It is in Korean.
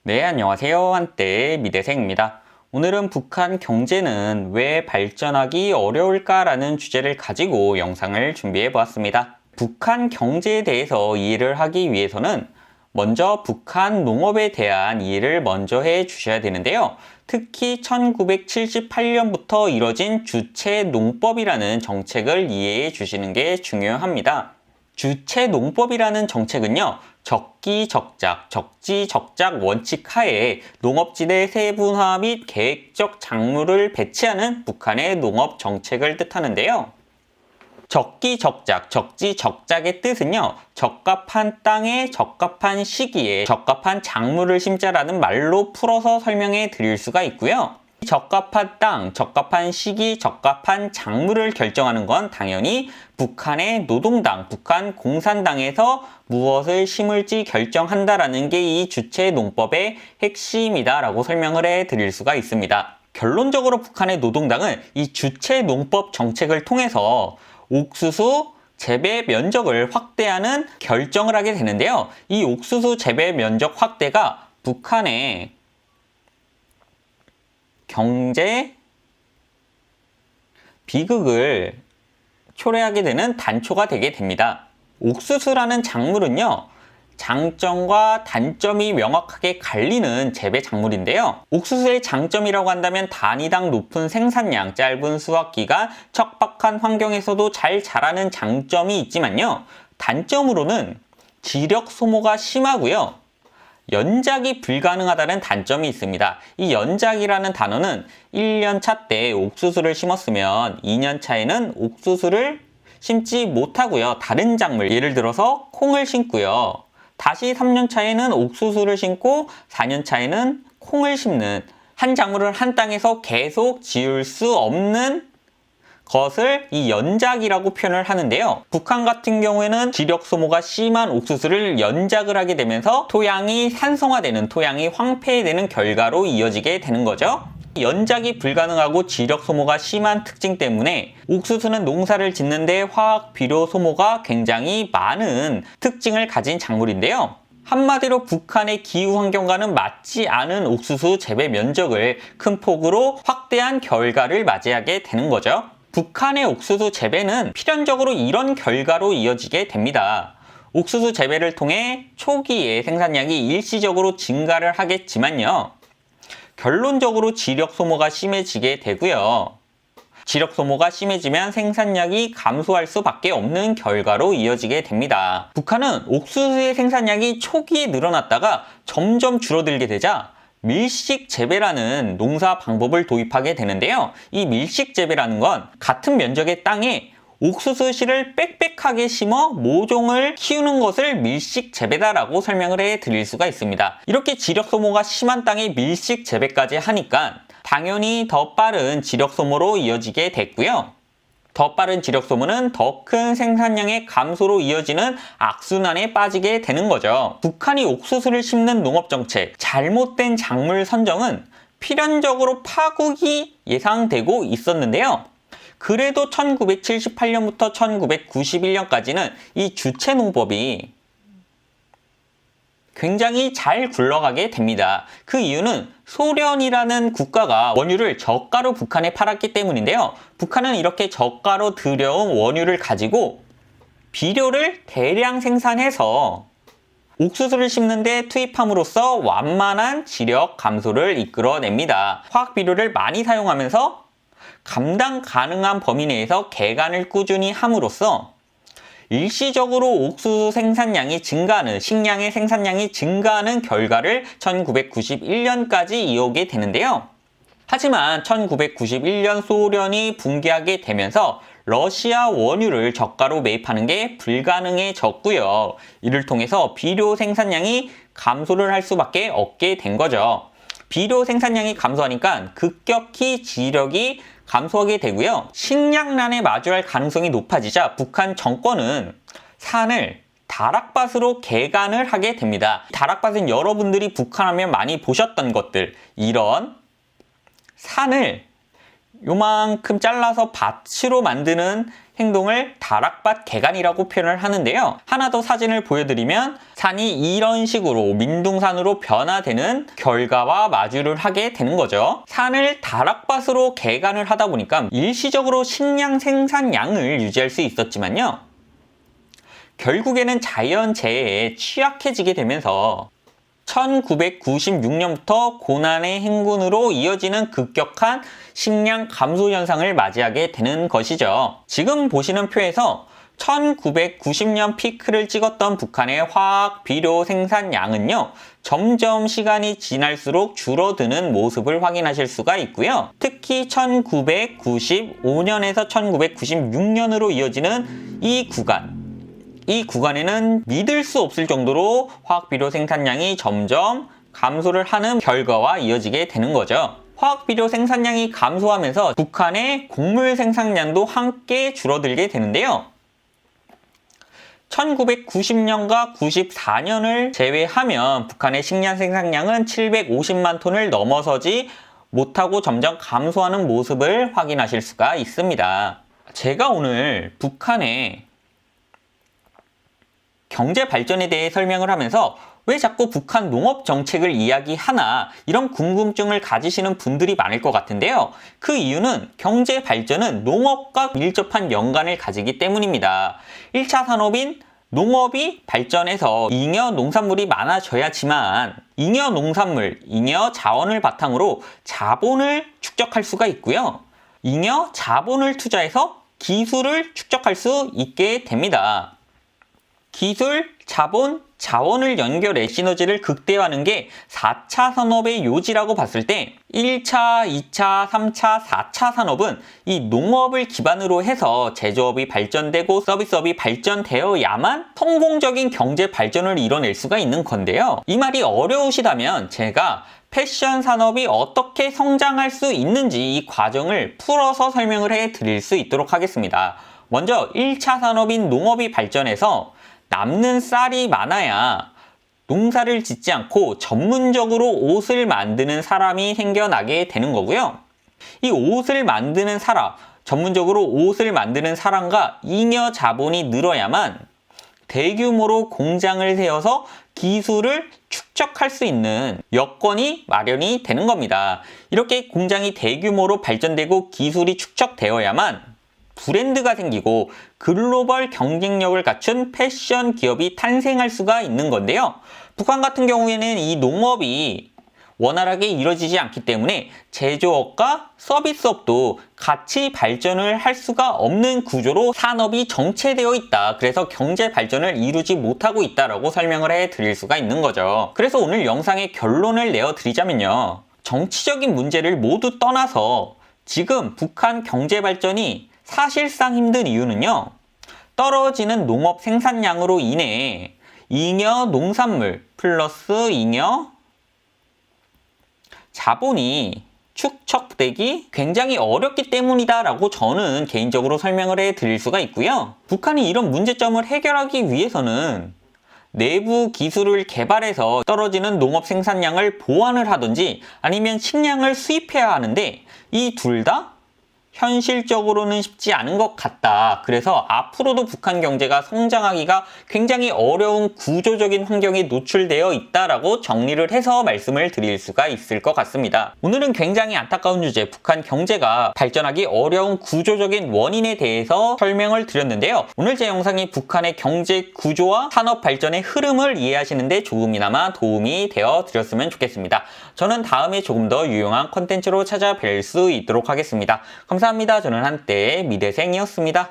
네, 안녕하세요. 한때 미대생입니다. 오늘은 북한 경제는 왜 발전하기 어려울까라는 주제를 가지고 영상을 준비해 보았습니다. 북한 경제에 대해서 이해를 하기 위해서는 먼저 북한 농업에 대한 이해를 먼저 해 주셔야 되는데요. 특히 1978년부터 이뤄진 주체농법이라는 정책을 이해해 주시는 게 중요합니다. 주체농법이라는 정책은요, 적기적작, 적지적작 원칙 하에 농업지대 세분화 및 계획적 작물을 배치하는 북한의 농업 정책을 뜻하는데요. 적기적작, 적지적작의 뜻은요, 적합한 땅에 적합한 시기에 적합한 작물을 심자라는 말로 풀어서 설명해 드릴 수가 있고요. 적합한 땅, 적합한 시기, 적합한 작물을 결정하는 건 당연히 북한의 노동당, 북한 공산당에서 무엇을 심을지 결정한다라는 게 이 주체농법의 핵심이다라고 설명을 해 드릴 수가 있습니다. 결론적으로 북한의 노동당은 이 주체농법 정책을 통해서 옥수수 재배 면적을 확대하는 결정을 하게 되는데요. 이 옥수수 재배 면적 확대가 북한의 경제 비극을 초래하게 되는 단초가 되게 됩니다. 옥수수라는 작물은요, 장점과 단점이 명확하게 갈리는 재배 작물인데요. 옥수수의 장점이라고 한다면 단위당 높은 생산량, 짧은 수확 기간, 척박한 환경에서도 잘 자라는 장점이 있지만요. 단점으로는 지력 소모가 심하고요. 연작이 불가능하다는 단점이 있습니다. 이 연작이라는 단어는 1년차 때 옥수수를 심었으면 2년차에는 옥수수를 심지 못하고요. 다른 작물, 예를 들어서 콩을 심고요. 다시 3년차에는 옥수수를 심고 4년차에는 콩을 심는, 한 작물을 한 땅에서 계속 지을 수 없는 것을 이 연작이라고 표현을 하는데요. 북한 같은 경우에는 지력 소모가 심한 옥수수를 연작을 하게 되면서 토양이 산성화되는, 토양이 황폐되는 결과로 이어지게 되는 거죠. 연작이 불가능하고 지력 소모가 심한 특징 때문에 옥수수는 농사를 짓는데 화학 비료 소모가 굉장히 많은 특징을 가진 작물인데요. 한마디로 북한의 기후 환경과는 맞지 않은 옥수수 재배 면적을 큰 폭으로 확대한 결과를 맞이하게 되는 거죠. 북한의 옥수수 재배는 필연적으로 이런 결과로 이어지게 됩니다. 옥수수 재배를 통해 초기에 생산량이 일시적으로 증가를 하겠지만요. 결론적으로 지력 소모가 심해지게 되고요. 지력 소모가 심해지면 생산량이 감소할 수밖에 없는 결과로 이어지게 됩니다. 북한은 옥수수의 생산량이 초기에 늘어났다가 점점 줄어들게 되자 밀식 재배라는 농사 방법을 도입하게 되는데요. 이 밀식 재배라는 건 같은 면적의 땅에 옥수수 씨를 빽빽하게 심어 모종을 키우는 것을 밀식 재배다라고 설명을 해 드릴 수가 있습니다. 이렇게 지력 소모가 심한 땅에 밀식 재배까지 하니까 당연히 더 빠른 지력 소모로 이어지게 됐고요. 더 빠른 지력 소모는 더 큰 생산량의 감소로 이어지는 악순환에 빠지게 되는 거죠. 북한이 옥수수를 심는 농업정책, 잘못된 작물 선정은 필연적으로 파국이 예상되고 있었는데요. 그래도 1978년부터 1991년까지는 이 주체농법이 굉장히 잘 굴러가게 됩니다. 그 이유는 소련이라는 국가가 원유를 저가로 북한에 팔았기 때문인데요. 북한은 이렇게 저가로 들여온 원유를 가지고 비료를 대량 생산해서 옥수수를 심는데 투입함으로써 완만한 지력 감소를 이끌어냅니다. 화학 비료를 많이 사용하면서 감당 가능한 범위 내에서 개간을 꾸준히 함으로써 일시적으로 옥수수 생산량이 증가하는, 식량의 생산량이 증가하는 결과를 1991년까지 이어오게 되는데요. 하지만 1991년 소련이 붕괴하게 되면서 러시아 원유를 저가로 매입하는 게 불가능해졌고요. 이를 통해서 비료 생산량이 감소를 할 수밖에 없게 된 거죠. 비료 생산량이 감소하니까 급격히 지력이 감소하게 되고요. 식량난에 마주할 가능성이 높아지자 북한 정권은 산을 다락밭으로 개간을 하게 됩니다. 다락밭은 여러분들이 북한하면 많이 보셨던 것들, 이런 산을 요만큼 잘라서 밭으로 만드는 행동을 다락밭 개간이라고 표현을 하는데요. 하나 더 사진을 보여드리면 산이 이런 식으로 민둥산으로 변화되는 결과와 마주를 하게 되는 거죠. 산을 다락밭으로 개간을 하다 보니까 일시적으로 식량 생산량을 유지할 수 있었지만요. 결국에는 자연재해에 취약해지게 되면서 1996년부터 고난의 행군으로 이어지는 급격한 식량 감소 현상을 맞이하게 되는 것이죠. 지금 보시는 표에서 1990년 피크를 찍었던 북한의 화학 비료 생산량은요, 점점 시간이 지날수록 줄어드는 모습을 확인하실 수가 있고요. 특히 1995년에서 1996년으로 이어지는 이 구간에는 믿을 수 없을 정도로 화학비료 생산량이 점점 감소를 하는 결과와 이어지게 되는 거죠. 화학비료 생산량이 감소하면서 북한의 곡물 생산량도 함께 줄어들게 되는데요. 1990년과 94년을 제외하면 북한의 식량 생산량은 750만 톤을 넘어서지 못하고 점점 감소하는 모습을 확인하실 수가 있습니다. 제가 오늘 북한의 경제 발전에 대해 설명을 하면서 왜 자꾸 북한 농업 정책을 이야기하나 이런 궁금증을 가지시는 분들이 많을 것 같은데요. 그 이유는 경제 발전은 농업과 밀접한 연관을 가지기 때문입니다. 1차 산업인 농업이 발전해서 잉여 농산물이 많아져야지만 잉여 농산물, 잉여 자원을 바탕으로 자본을 축적할 수가 있고요. 잉여 자본을 투자해서 기술을 축적할 수 있게 됩니다. 기술, 자본, 자원을 연결해 시너지를 극대화하는 게 4차 산업의 요지라고 봤을 때 1차, 2차, 3차, 4차 산업은 이 농업을 기반으로 해서 제조업이 발전되고 서비스업이 발전되어야만 성공적인 경제 발전을 이뤄낼 수가 있는 건데요. 이 말이 어려우시다면 제가 패션 산업이 어떻게 성장할 수 있는지 이 과정을 풀어서 설명을 해 드릴 수 있도록 하겠습니다. 먼저 1차 산업인 농업이 발전해서 남는 쌀이 많아야 농사를 짓지 않고 전문적으로 옷을 만드는 사람이 생겨나게 되는 거고요. 이 옷을 만드는 사람, 전문적으로 옷을 만드는 사람과 잉여 자본이 늘어야만 대규모로 공장을 세워서 기술을 축적할 수 있는 여건이 마련이 되는 겁니다. 이렇게 공장이 대규모로 발전되고 기술이 축적되어야만 브랜드가 생기고 글로벌 경쟁력을 갖춘 패션 기업이 탄생할 수가 있는 건데요. 북한 같은 경우에는 이 농업이 원활하게 이루어지지 않기 때문에 제조업과 서비스업도 같이 발전을 할 수가 없는 구조로 산업이 정체되어 있다. 그래서 경제 발전을 이루지 못하고 있다라고 설명을 해 드릴 수가 있는 거죠. 그래서 오늘 영상의 결론을 내어 드리자면요. 정치적인 문제를 모두 떠나서 지금 북한 경제 발전이 사실상 힘든 이유는요. 떨어지는 농업 생산량으로 인해 잉여 농산물 플러스 잉여 자본이 축적되기 굉장히 어렵기 때문이다 라고 저는 개인적으로 설명을 해 드릴 수가 있고요. 북한이 이런 문제점을 해결하기 위해서는 내부 기술을 개발해서 떨어지는 농업 생산량을 보완을 하든지 아니면 식량을 수입해야 하는데 이 둘 다 현실적으로는 쉽지 않은 것 같다. 그래서 앞으로도 북한 경제가 성장하기가 굉장히 어려운 구조적인 환경에 노출되어 있다라고 정리를 해서 말씀을 드릴 수가 있을 것 같습니다. 오늘은 굉장히 안타까운 주제, 북한 경제가 발전하기 어려운 구조적인 원인에 대해서 설명을 드렸는데요. 오늘 제 영상이 북한의 경제 구조와 산업 발전의 흐름을 이해하시는 데 조금이나마 도움이 되어 드렸으면 좋겠습니다. 저는 다음에 조금 더 유용한 컨텐츠로 찾아뵐 수 있도록 하겠습니다. 감사합니다. 저는 한때 미대생이었습니다.